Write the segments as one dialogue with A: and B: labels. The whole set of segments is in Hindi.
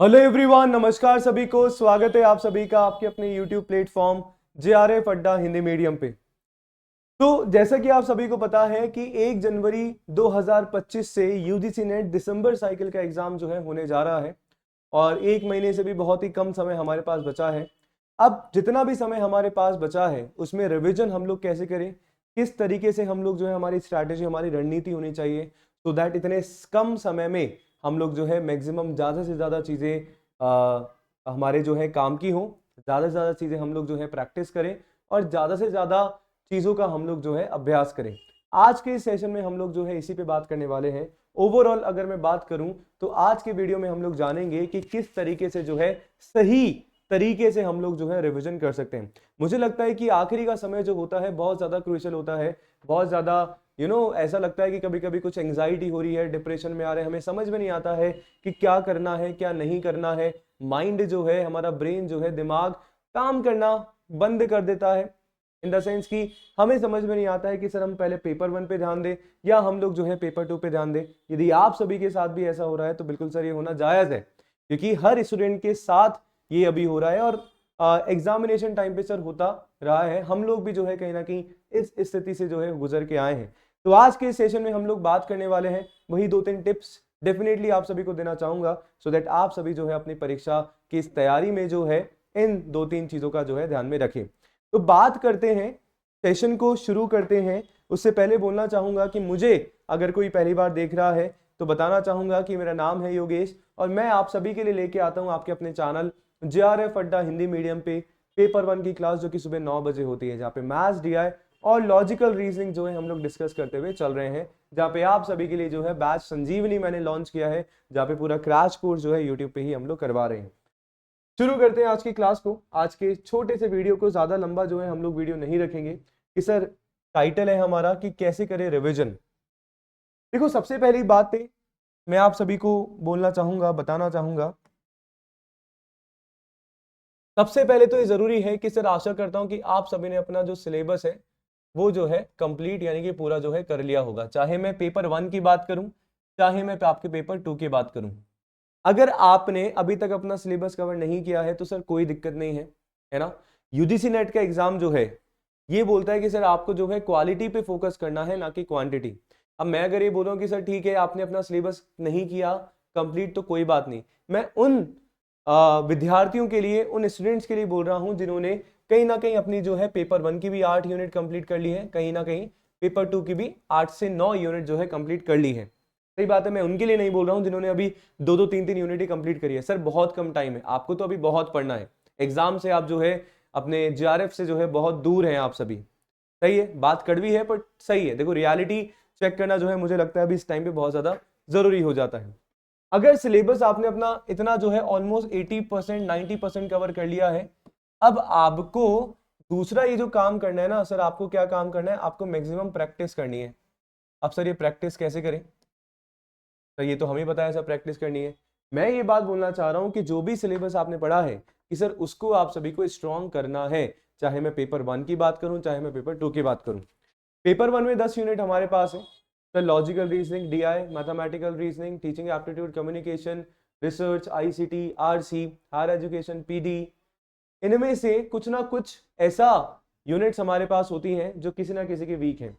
A: हेलो एवरीवन, नमस्कार सभी को। स्वागत है आप सभी का आपके अपने यूट्यूब प्लेटफॉर्म जेआरएफ अड्डा हिंदी मीडियम पे। तो जैसा कि आप सभी को पता है कि 1 जनवरी 2025 से यूजीसी नेट दिसंबर साइकिल का एग्जाम जो है होने जा रहा है और 1 महीने से भी बहुत ही कम समय हमारे पास बचा है। अब जितना भी समय हमारे पास बचा है उसमें रिवीजन हम लोग कैसे करें, किस तरीके से हम लोग जो है हमारी स्ट्रैटेजी, हमारी रणनीति होनी चाहिए सो दैट इतने कम समय में हम लोग जो है मैक्सिमम ज़्यादा से ज़्यादा चीज़ें हमारे जो है काम की हों, ज़्यादा से ज़्यादा चीज़ें हम लोग जो है प्रैक्टिस करें और ज़्यादा से ज़्यादा चीज़ों का हम लोग जो है अभ्यास करें। आज के इस सेशन में हम लोग जो है इसी पे बात करने वाले हैं। ओवरऑल अगर मैं बात करूं तो आज के वीडियो में हम लोग जानेंगे कि किस तरीके से जो है सही तरीके से हम लोग जो है रिवीजन कर सकते हैं। मुझे लगता है कि आखिरी का समय जो होता है बहुत ज़्यादा क्रूशियल होता है, बहुत ज़्यादा ऐसा लगता है कि कभी कभी कुछ एंग्जाइटी हो रही है, डिप्रेशन में आ रहे हैं, हमें समझ में नहीं आता है कि क्या करना है क्या नहीं करना है। माइंड जो है, हमारा ब्रेन जो है, दिमाग काम करना बंद कर देता है। इन द सेंस कि हमें समझ में नहीं आता है कि सर हम पहले पेपर 1 पे ध्यान दें या हम लोग जो है पेपर 2 पे ध्यान दें। यदि आप सभी के साथ भी ऐसा हो रहा है तो बिल्कुल सर ये होना जायज़ है, क्योंकि हर स्टूडेंट के साथ ये अभी हो रहा है और एग्जामिनेशन टाइम पे सर होता रहा है। हम लोग भी जो है कहीं ना कहीं इस स्थिति से जो है गुजर के आए हैं। तो आज के सेशन में हम लोग बात करने वाले हैं वही 2-3 टिप्स डेफिनेटली आप सभी को देना चाहूंगा सो दैट आप सभी जो है अपनी परीक्षा की इस तैयारी में जो है इन 2-3 चीजों का जो है ध्यान में रखें। तो बात करते हैं, सेशन को शुरू करते हैं। उससे पहले बोलना चाहूंगा कि मुझे अगर कोई पहली बार देख रहा है तो बताना चाहूंगा कि मेरा नाम है योगेश और मैं आप सभी के लिए लेके आता हूं आपके अपने चैनल जेआरएफ अड्डा हिंदी मीडियम पे पेपर 1 की क्लास, जो कि सुबह 9 बजे होती है, जहाँ पे मैथ्स, डीआई और लॉजिकल रीजनिंग जो है हम लोग डिस्कस करते हुए चल रहे हैं। जहाँ पे आप सभी के लिए जो है बैच संजीवनी मैंने लॉन्च किया है, जहाँ पे पूरा क्रैश कोर्स जो है यूट्यूब पे ही हम लोग करवा रहे हैं। शुरू करते हैं आज की क्लास को। आज के छोटे से वीडियो को ज्यादा लंबा जो है हम लोग वीडियो नहीं रखेंगे कि सर टाइटल है हमारा कि कैसे करें रिवीजन। देखो, सबसे पहली बात है मैं आप सभी को बोलना चाहूंगा, बताना चाहूंगा, सबसे पहले तो ये जरूरी है कि सर आशा करता हूं कि आप सभी ने अपना जो सिलेबस है वो जो है कंप्लीट यानी कि पूरा जो है कर लिया होगा। चाहे मैं पेपर 1 की बात करूं, चाहे मैं आपके पेपर 2 की बात करूं। अगर आपने अभी तक अपना सिलेबस कवर नहीं किया है तो सर कोई दिक्कत नहीं है ना। यूजीसी नेट का एग्जाम जो है ये बोलता है कि सर आपको जो है क्वालिटी पे फोकस करना है, ना कि क्वांटिटी। अब मैं अगर ये बोलूं कि सर ठीक है आपने अपना सिलेबस नहीं किया कंप्लीट तो कोई बात नहीं, मैं उन विद्यार्थियों के लिए, उन स्टूडेंट्स के लिए बोल रहा हूं जिन्होंने कहीं ना कहीं अपनी जो है पेपर 1 की भी 8 यूनिट कंप्लीट कर ली है, कहीं ना कहीं पेपर 2 की भी 8 से 9 यूनिट जो है कंप्लीट कर ली है। सही बात है, मैं उनके लिए नहीं बोल रहा हूं जिन्होंने अभी 2-2 3-3 यूनिट ही कंप्लीट करी है। सर बहुत कम टाइम है, आपको तो अभी बहुत पढ़ना है। एग्जाम से आप जो है अपने जेआरएफ से जो है बहुत दूर हैं आप सभी। सही है, बात कड़वी है पर सही है। देखो, रियलिटी चेक करना जो है मुझे लगता है अभी इस टाइम पे बहुत ज्यादा जरूरी हो जाता है। अगर सिलेबस आपने अपना इतना जो है ऑलमोस्ट 80% 90% कवर कर लिया है, अब आपको दूसरा ये जो काम करना है ना सर, आपको क्या काम करना है, आपको मैक्सिमम प्रैक्टिस करनी है। अब सर ये प्रैक्टिस कैसे करें? सर ये तो हमें पता है सर प्रैक्टिस करनी है। मैं ये बात बोलना चाह रहा हूं कि जो भी सिलेबस आपने पढ़ा है कि सर उसको आप सभी को स्ट्रॉन्ग करना है। चाहे मैं पेपर 1 की बात करूं, चाहे मैं पेपर 2 की बात करूं। पेपर 1 में 10 यूनिट हमारे पास है sir. Logical reasoning, DI, mathematical reasoning, teaching aptitude, communication, research, ICT, RC, higher education, PD. इनमें से कुछ ना कुछ ऐसा यूनिट्स हमारे पास होती हैं जो किसी ना किसी के वीक हैं।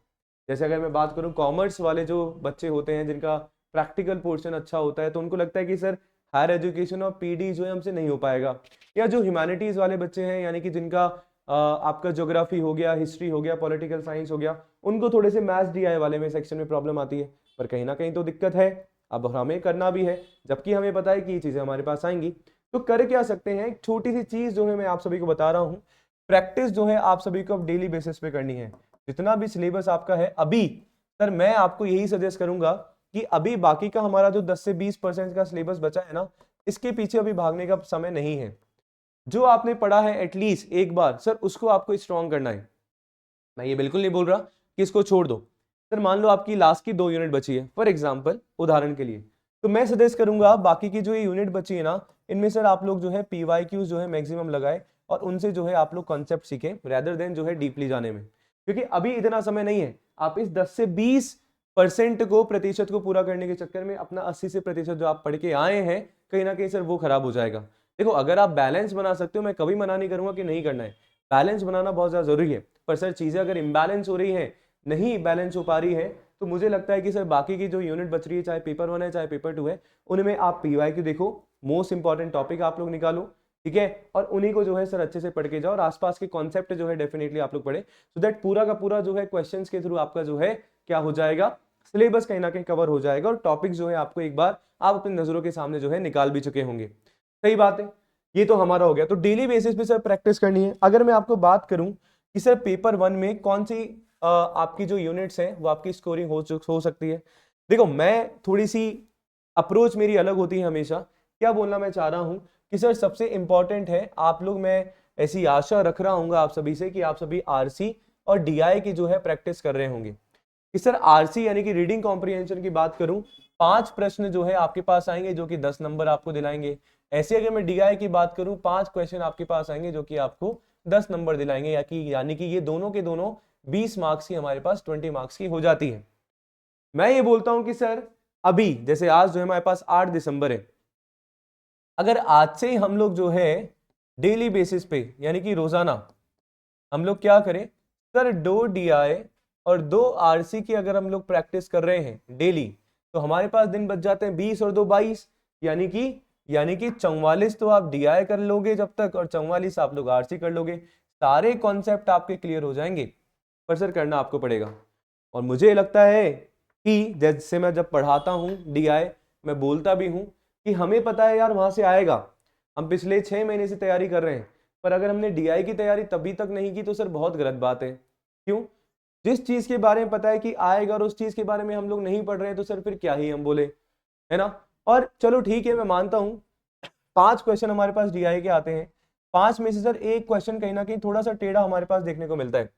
A: जैसे अगर मैं बात करूं कॉमर्स वाले जो बच्चे होते हैं जिनका प्रैक्टिकल पोर्शन अच्छा होता है तो उनको लगता है कि सर हायर एजुकेशन और पीडी जो है हमसे नहीं हो पाएगा। या जो ह्यूमैनिटीज वाले बच्चे हैं यानी कि जिनका आपका ज्योग्राफी हो गया, हिस्ट्री हो गया, पॉलिटिकल साइंस हो गया, उनको थोड़े से मैथ्स डीआई वाले में सेक्शन में प्रॉब्लम आती है। पर कहीं ना कहीं तो दिक्कत है, अब हमें करना भी है, जबकि हमें पता है कि ये चीजें हमारे पास आएंगी। तो कर क्या सकते हैं, एक छोटी सी चीज जो है मैं आप सभी को बता रहा हूं। प्रैक्टिस जो है आप सभी को अब डेली बेसिस पे करनी है। जितना भी सिलेबस आपका है अभी, सर मैं आपको यही सजेस्ट करूंगा कि अभी बाकी का हमारा जो 10 से 20% का सिलेबस बचा है ना, इसके पीछे अभी भागने का समय नहीं है। जो आपने पढ़ा है एटलीस्ट एक बार सर उसको आपको स्ट्रॉन्ग करना है। मैं ये बिल्कुल नहीं बोल रहा कि इसको छोड़ दो। सर मान लो आपकी लास्ट की 2 यूनिट बची है फॉर एग्जांपल, उदाहरण के लिए, तो मैं सजेस्ट करूंगा बाकी की जो ये यूनिट बची है ना, इनमें सर आप लोग जो है पीवाईक्यूज जो है मैक्सिमम लगाए और उनसे जो है आप लोग कॉन्सेप्ट सीखें रेदर देन जो है डीपली जाने में। क्योंकि अभी इतना समय नहीं है। आप इस 10 से 20% को, प्रतिशत को पूरा करने के चक्कर में अपना 80 से प्रतिशत जो आप पढ़ के आए हैं कहीं ना कहीं सर वो खराब हो जाएगा। देखो अगर आप बैलेंस बना सकते हो, मैं कभी मना नहीं करूंगा कि नहीं करना है, बैलेंस बनाना बहुत ज्यादा जरूरी है, पर सर चीजें अगर इम्बैलेंस हो रही है, नहीं बैलेंस हो पा रही है, तो मुझे लगता है कि सर बाकी की जो यूनिट बच रही है, चाहे पेपर 1 है चाहे पेपर 2 है, उनमें आप पीवाईक्यू देखो, मोस्ट इंपॉर्टेंट टॉपिक आप लोग निकालो, ठीक है, और उन्हीं को जो है सर अच्छे से पढ़ के जाओ, और आसपास के कॉन्सेप्ट जो है डेफिनेटली आप लोग पढ़े, सो दैट पूरा का पूरा जो है क्वेश्चंस के थ्रू आपका जो है क्या हो जाएगा, सिलेबस कहीं ना कहीं कवर हो जाएगा, और टॉपिक जो है आपको एक बार आप अपनी नजरों के सामने जो है निकाल भी चुके होंगे। सही बात है, ये तो हमारा हो गया। तो डेली बेसिस पे सर प्रैक्टिस करनी है। अगर मैं आपको बात करूं कि सर पेपर 1 में कौन सी आपकी जो यूनिट्स हैं वो आपकी स्कोरिंग हो सकती है, देखो मैं थोड़ी सी अप्रोच मेरी अलग होती है हमेशा। क्या बोलना मैं चाह रहा हूं कि सर सबसे इंपॉर्टेंट है, आप लोग, मैं ऐसी आशा रख रहा हूँ आप सभी से कि आप सभी आरसी और डीआई की जो है प्रैक्टिस कर रहे होंगे। कि सर आरसी यानी कि रीडिंग कॉम्प्रिहेंशन की बात करूं, 5 प्रश्न जो है आपके पास आएंगे जो कि 10 नंबर आपको दिलाएंगे। ऐसे अगर मैं डीआई की बात करूं, 5 क्वेश्चन आपके पास आएंगे जो कि आपको 10 नंबर दिलाएंगे, यानी कि ये दोनों के दोनों 20 मार्क्स की हमारे पास 20 मार्क्स की हो जाती है। मैं ये बोलता हूं कि सर अभी जैसे आज जो है हमारे पास 8 दिसंबर है, अगर आज से ही हम लोग जो है डेली बेसिस पे यानी कि रोजाना हम लोग क्या करें सर, 2 डीआई और 2 आरसी की अगर हम लोग प्रैक्टिस कर रहे हैं डेली, तो हमारे पास दिन बच जाते हैं 20 और 2 22, यानी कि 44 तो आप डीआई कर लोगे जब तक, और 44 आप लोग आरसी कर लोगे, सारे कॉन्सेप्ट आपके क्लियर हो जाएंगे। पर सर करना आपको पड़ेगा, और मुझे लगता है कि जैसे मैं जब पढ़ाता हूँ डीआई, मैं बोलता भी हूँ कि हमें पता है यार वहां से आएगा, हम पिछले 6 महीने से तैयारी कर रहे हैं, पर अगर हमने डीआई की तैयारी तभी तक नहीं की तो सर बहुत गलत बात है। क्यों? जिस चीज के बारे में पता है कि आएगा और उस चीज के बारे में हम लोग नहीं पढ़ रहे हैं, तो सर फिर क्या ही हम बोले, है ना। और चलो ठीक है, मैं मानता हूँ 5 क्वेश्चन हमारे पास डीआई के आते हैं, 5 में से सर एक क्वेश्चन कहीं ना कहीं थोड़ा सा टेढ़ा हमारे पास देखने को मिलता है,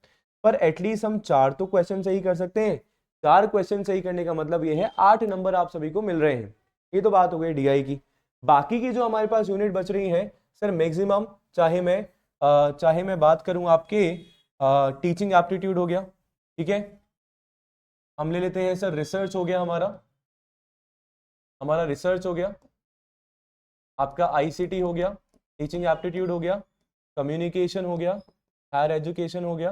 A: पर एटलीस्ट हम 4 तो क्वेश्चन सही कर सकते हैं। 4 क्वेश्चन सही करने का मतलब ये है 8 नंबर आप सभी को मिल रहे हैं। ये तो बात हो गई डीआई की। बाकी की जो हमारे पास यूनिट बच रही है सर, मैक्सिमम चाहे मैं बात करूं आपके टीचिंग एप्टीट्यूड हो गया, ठीक है, हम ले लेते हैं सर रिसर्च हो गया, हमारा रिसर्च हो गया, आपका आईसीटी हो गया, टीचिंग एप्टीट्यूड हो गया, कम्युनिकेशन हो गया, हायर एजुकेशन हो गया,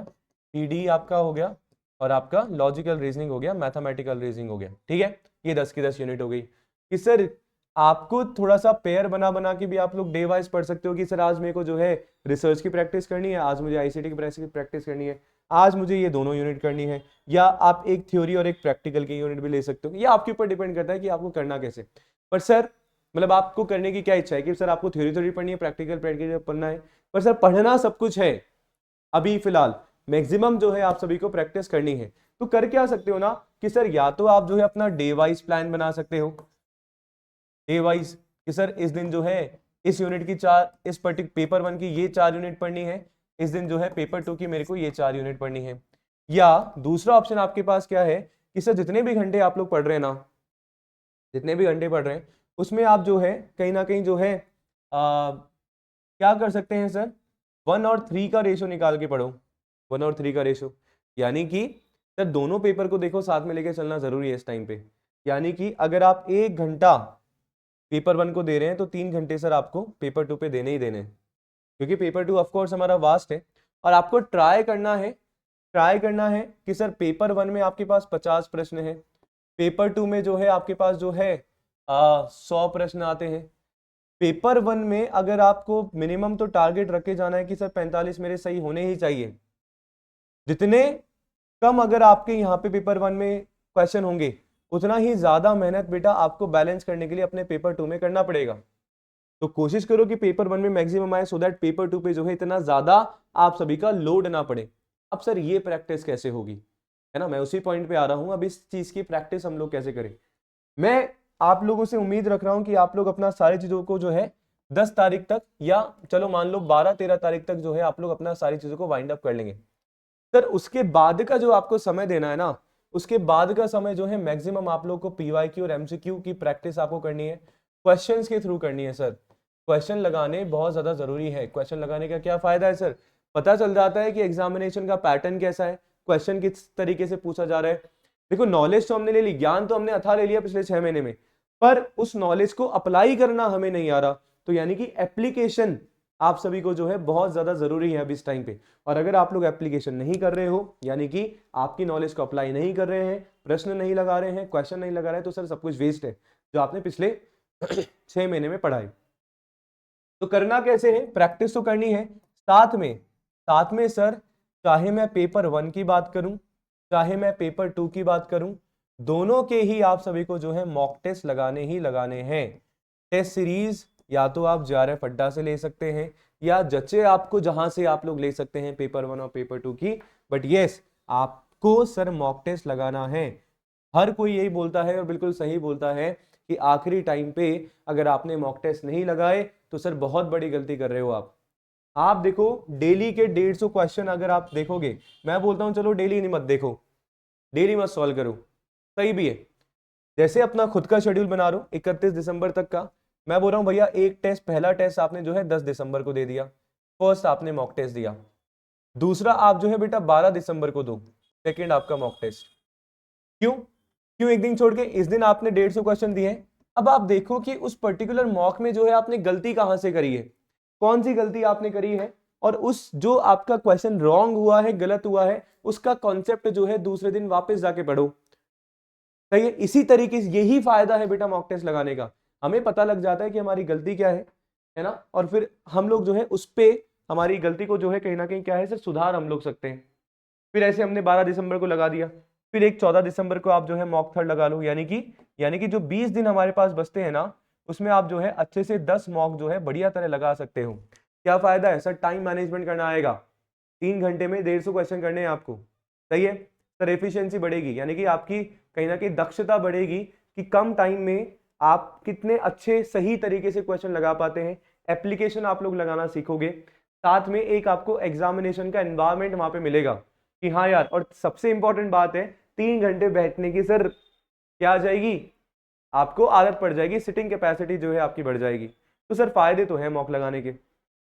A: पीडी आपका हो गया, और आपका लॉजिकल रीजनिंग हो गया, मैथमेटिकल रीजनिंग हो गया, ठीक है। ये 10 की 10 यूनिट हो गई। कि सर आपको थोड़ा सा पेयर बना बना के भी आप लोग डे वाइज पढ़ सकते हो कि सर आज मेरे को जो है रिसर्च की प्रैक्टिस करनी है, आज मुझे आईसीटी की प्रैक्टिस करनी है, आज मुझे ये दोनों यूनिट करनी है, या आप एक थ्योरी और एक प्रैक्टिकल की यूनिट भी ले सकते हो। ये आपके ऊपर डिपेंड करता है कि आपको करना कैसे। पर सर मतलब आपको करने की क्या इच्छा है कि सर आपको थ्योरी पढ़नी है, प्रैक्टिकल पढ़ना है, पर सर पढ़ना सब कुछ है। अभी फिलहाल मैक्सिमम जो है आप सभी को प्रैक्टिस करनी है, तो कर क्या सकते हो ना कि सर या तो आप जो है अपना डे वाइज प्लान बना सकते हो, डे वाइज कि सर इस दिन जो है इस यूनिट की 4, इस पर्टिकुलर पेपर 1 की ये 4 यूनिट पढ़नी है, इस दिन जो है पेपर 2 की मेरे को ये 4 यूनिट पढ़नी है। या दूसरा ऑप्शन आपके पास क्या है कि सर जितने भी घंटे आप लोग पढ़ रहे हैं ना, जितने भी घंटे पढ़ रहे हैं उसमें आप जो है कहीं ना कहीं जो है क्या कर सकते हैं सर, 1 और 3 का रेशो निकाल के पढ़ो, 1 और 3 का रेशो, यानी कि सर दोनों पेपर को देखो साथ में लेके चलना जरूरी है इस टाइम पे। यानी कि अगर आप 1 घंटा पेपर 1 को दे रहे हैं तो 3 घंटे सर आपको पेपर 2 पे देने ही देने, क्योंकि पेपर 2 ऑफकोर्स हमारा वास्ट है, और आपको ट्राई करना है कि सर पेपर 1 में आपके पास 50 प्रश्न है, पेपर 2 में जो है आपके पास जो है 100 प्रश्न आते हैं। पेपर 1 में अगर आपको मिनिमम तो टारगेट रख के जाना है कि सर 45 मेरे सही होने ही चाहिए, जितने कम अगर आपके यहाँ पे पेपर 1 में क्वेश्चन होंगे उतना ही ज्यादा मेहनत बेटा आपको बैलेंस करने के लिए अपने पेपर 2 में करना पड़ेगा। तो कोशिश करो कि पेपर 1 में मैक्सिमम आए, सो दैट पेपर 2 पे जो है इतना ज्यादा आप सभी का लोड ना पड़े। अब सर ये प्रैक्टिस कैसे होगी, है ना, मैं उसी पॉइंट पे आ रहा हूं। अब इस चीज की प्रैक्टिस हम लोग कैसे करें, मैं आप लोगों से उम्मीद रख रहा हूं कि आप लोग अपना सारी चीजों को जो है 10 तारीख तक, या चलो मान लो 12-13 तारीख तक जो है आप लोग अपना सारी चीजों को वाइंड अप कर लेंगे। सर उसके बाद का जो आपको समय देना है ना, उसके बाद का समय जो है मैक्सिमम आप लोग को पीवाईक्यू और एमसीक्यू की प्रैक्टिस आपको करनी है, क्वेश्चंस के थ्रू करनी है। सर क्वेश्चन लगाने बहुत ज्यादा जरूरी है। क्वेश्चन लगाने का क्या फायदा है सर, पता चल जाता है कि एग्जामिनेशन का पैटर्न कैसा है, क्वेश्चन किस तरीके से पूछा जा रहा है। देखो नॉलेज तो हमने ले ली, ज्ञान तो हमने अथाह ले लिया पिछले 6 महीने में, पर उस नॉलेज को अप्लाई करना हमें नहीं आ रहा। तो यानी कि एप्लीकेशन आप सभी को जो है बहुत ज्यादा जरूरी है अभी इस टाइम पे। और अगर आप लोग एप्लीकेशन नहीं कर रहे हो, यानी कि आपकी नॉलेज को अप्लाई नहीं कर रहे हैं, प्रश्न नहीं लगा रहे हैं, क्वेश्चन नहीं लगा रहे हैं, तो सर सब कुछ वेस्ट है जो आपने पिछले 6 महीने में पढ़ा है। तो करना कैसे है, प्रैक्टिस तो करनी है, साथ में सर चाहे मैं पेपर 1 की बात करूं, चाहे मैं पेपर 2 की बात करूं, दोनों के ही आप सभी को जो है मॉक टेस्ट लगाने ही लगाने हैं। टेस्ट सीरीज या तो आप JRF अड्डा से ले सकते हैं, या जचे आपको जहां से आप लोग ले सकते हैं पेपर 1 और पेपर 2 की, बट यस आपको सर मॉक टेस्ट लगाना है। हर कोई यही बोलता है और बिल्कुल सही बोलता है कि आखिरी टाइम पे अगर आपने मॉक टेस्ट नहीं लगाए तो सर बहुत बड़ी गलती कर रहे हो आप देखो डेली के 150 क्वेश्चन अगर आप देखोगे, मैं बोलता हूं चलो डेली नहीं मत देखो, डेली मत सॉल्व करो, सही भी है। जैसे अपना खुद का शेड्यूल बना रहा हूं 31 दिसंबर तक का, मैं बोल रहा हूं भैया एक टेस्ट, पहला टेस्ट आपने जो है 10 दिसंबर को दे दिया, फर्स्ट आपने मॉक टेस्ट दिया, दूसरा आप जो है बेटा 12 दिसंबर को दो सेकेंड आपका मॉक टेस्ट। क्यों क्यों एक दिन छोड़ के, इस दिन आपने 150 क्वेश्चन दिए। अब आप देखो कि उस पर्टिकुलर मॉक में जो है आपने गलती कहां से करी है, कौन सी गलती आपने करी है, और उस जो आपका क्वेश्चन रॉन्ग हुआ है, गलत हुआ है, उसका कॉन्सेप्ट जो है दूसरे दिन वापस जाके पढ़ो। सही है, इसी तरीके से यही फायदा है बेटा मॉक टेस्ट लगाने का, हमें पता लग जाता है कि हमारी गलती क्या है ना, और फिर हम लोग जो है उस पे हमारी गलती को जो है कहीं ना कहीं क्या है सर सुधार हम लोग सकते हैं। फिर ऐसे हमने 12 दिसंबर को लगा दिया, फिर एक 14 दिसंबर को आप जो है मॉक थर्ड लगा लो, यानी कि जो 20 दिन हमारे पास बचते हैं ना, उसमें आप जो है अच्छे से 10 मॉक जो है बढ़िया तरह लगा सकते हो। क्या फायदा है सर, टाइम मैनेजमेंट करना आएगा, 3 घंटे में 150 क्वेश्चन करने हैं आपको, सही है सर, एफिशिएंसी बढ़ेगी, यानी कि आपकी कहीं ना कहीं दक्षता बढ़ेगी कि कम टाइम में आप कितने अच्छे सही तरीके से क्वेश्चन लगा पाते हैं। एप्लीकेशन आप लोग लगाना सीखोगे, साथ में एक आपको एग्जामिनेशन का एनवायरमेंट वहां पे मिलेगा कि हाँ यार, और सबसे इंपॉर्टेंट बात है 3 घंटे बैठने की सर क्या आ जाएगी, आपको आदत पड़ जाएगी, सिटिंग कैपेसिटी जो है आपकी बढ़ जाएगी। तो सर फायदे तो है मॉक लगाने के,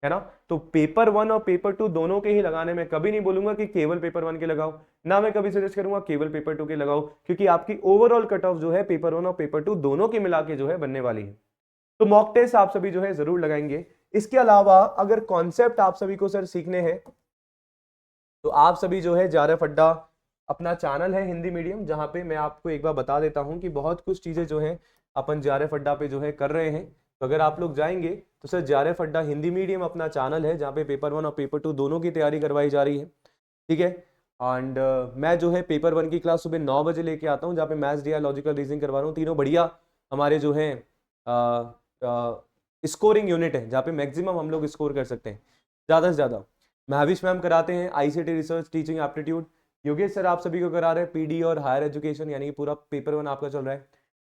A: है ना। तो पेपर 1 और पेपर 2 दोनों के ही लगाने में कभी नहीं बोलूंगा कि केवल पेपर 1 के लगाओ, ना मैं कभी सजेस्ट करूंगा केवल पेपर 2 के लगाओ, क्योंकि आपकी ओवरऑल कट ऑफ जो है पेपर 1 और पेपर 2 दोनों के मिला के जो है बनने वाली है। तो मॉक टेस्ट आप सभी जो है जरूर लगाएंगे। इसके अलावा अगर कॉन्सेप्ट आप सभी को सर सीखने हैं तो आप सभी जो है JRF अड्डा अपना चैनल है हिंदी मीडियम, जहां पे मैं आपको एक बार बता देता हूं कि बहुत कुछ चीजें जो है अपन JRF अड्डा पे जो है कर रहे हैं। तो अगर आप लोग जाएंगे तो सर JRF अड्डा हिंदी मीडियम अपना चैनल है, जहाँ पे पेपर 1 और पेपर 2 दोनों की तैयारी करवाई जा रही है, ठीक है। एंड मैं जो है पेपर 1 की क्लास सुबह 9 बजे लेके आता हूँ, जहाँ पे मैथ्स, DI, लॉजिकल रीजनिंग करवा रहा हूँ, तीनों बढ़िया हमारे जो है स्कोरिंग यूनिट है, जहाँ पे मैक्सिमम हम लोग स्कोर कर सकते हैं ज़्यादा से ज़्यादा। महविश मैम कराते हैं ICT research teaching aptitude, Yogesh sir आप सभी को करा रहे हैं PD और हायर एजुकेशन, यानी कि पूरा पेपर 1 आपका चल रहा है।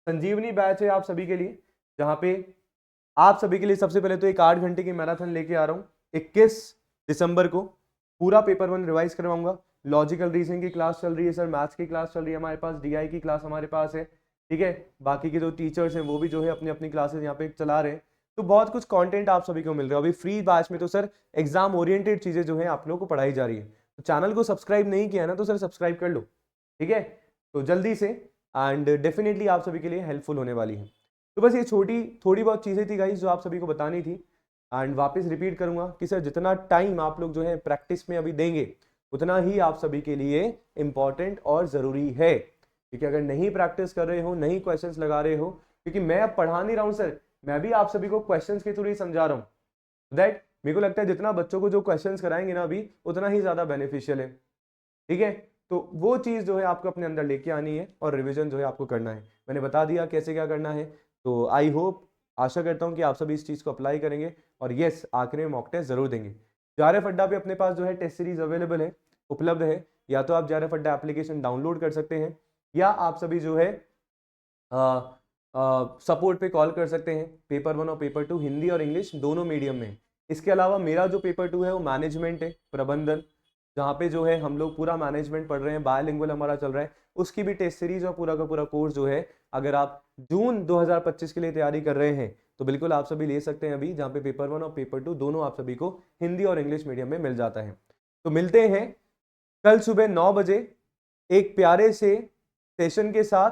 A: संजीवनी बैच है आप सभी के लिए, जहाँ पे आप सभी के लिए सबसे पहले तो एक 8 घंटे की मैराथन लेके आ रहा हूँ 21 दिसंबर को, पूरा पेपर 1 रिवाइज करवाऊंगा। लॉजिकल रीजनिंग की क्लास चल रही है सर, मैथ्स की क्लास चल रही है हमारे पास, DI की क्लास हमारे पास है, ठीक है। बाकी के जो टीचर्स हैं वो भी जो है अपनी अपनी क्लासेस यहाँ पे चला रहे हैं। तो बहुत कुछ कंटेंट आप सभी को मिल रहा है अभी फ्री बैच में। तो सर एग्जाम ओरिएंटेड चीजें जो है आप लोगों को पढ़ाई जा रही है। तो चैनल को सब्सक्राइब नहीं किया ना तो सर सब्सक्राइब कर लो, ठीक है, तो जल्दी से, एंड डेफिनेटली आप सभी के लिए हेल्पफुल होने वाली है। तो बस ये थोड़ी बहुत चीजें थी गाइस जो आप सभी को बतानी थी। एंड वापस रिपीट करूंगा कि सर जितना टाइम आप लोग जो है प्रैक्टिस में अभी देंगे उतना ही आप सभी के लिए इंपॉर्टेंट और जरूरी है, क्योंकि अगर नहीं प्रैक्टिस कर रहे हो, नहीं क्वेश्चंस लगा रहे हो, क्योंकि मैं अब पढ़ा नहीं रहा हूं सर, मैं भी आप सभी को क्वेश्चंस के थ्रू ही समझा रहा हूं। दैट मेरे को लगता है जितना बच्चों को जो क्वेश्चंस कराएंगे ना अभी उतना ही ज्यादा बेनिफिशियल है, ठीक है। तो वो चीज जो है आपको अपने अंदर लेके आनी है और रिविजन जो है आपको करना है। मैंने बता दिया कैसे क्या करना है। तो आई होप, आशा करता हूं कि आप सभी इस चीज को अप्लाई करेंगे और यस आखिर में मॉक टेस्ट जरूर देंगे। JRF अड्डा पे अपने पास जो है टेस्ट सीरीज अवेलेबल है, उपलब्ध है, या तो आप JRF अड्डा एप्लीकेशन डाउनलोड कर सकते हैं, या आप सभी जो है सपोर्ट पे कॉल कर सकते हैं। पेपर 1 और पेपर 2 हिंदी और इंग्लिश दोनों मीडियम में। इसके अलावा मेरा जो पेपर 2 है वो मैनेजमेंट है, प्रबंधन, जहाँ पे जो है हम लोग पूरा मैनेजमेंट पढ़ रहे हैं, बायलिंगुअल हमारा चल रहा है, उसकी भी टेस्ट सीरीज और पूरा का पूरा कोर्स जो है अगर आप जून 2025 के लिए तैयारी कर रहे हैं तो बिल्कुल आप सभी ले सकते हैं अभी, जहाँ पे पेपर 1 और पेपर 2 दोनों आप सभी को हिंदी और इंग्लिश मीडियम में मिल जाता है। तो मिलते हैं कल सुबह 9 बजे एक प्यारे से सेशन के साथ,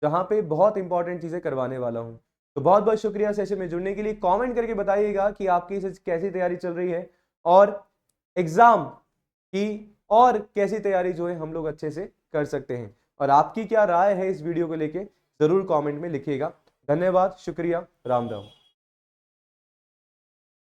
A: जहाँ पे बहुत इंपॉर्टेंट चीज़ें करवाने वाला हूँ। तो बहुत बहुत शुक्रिया सेशन में जुड़ने के लिए। कमेंट करके बताइएगा कि आपकी कैसी तैयारी चल रही है और एग्ज़ाम की और कैसी तैयारी जो है हम लोग अच्छे से कर सकते हैं, और आपकी क्या राय है इस वीडियो को लेके ज़रूर कमेंट में लिखिएगा। धन्यवाद, शुक्रिया, राम राम।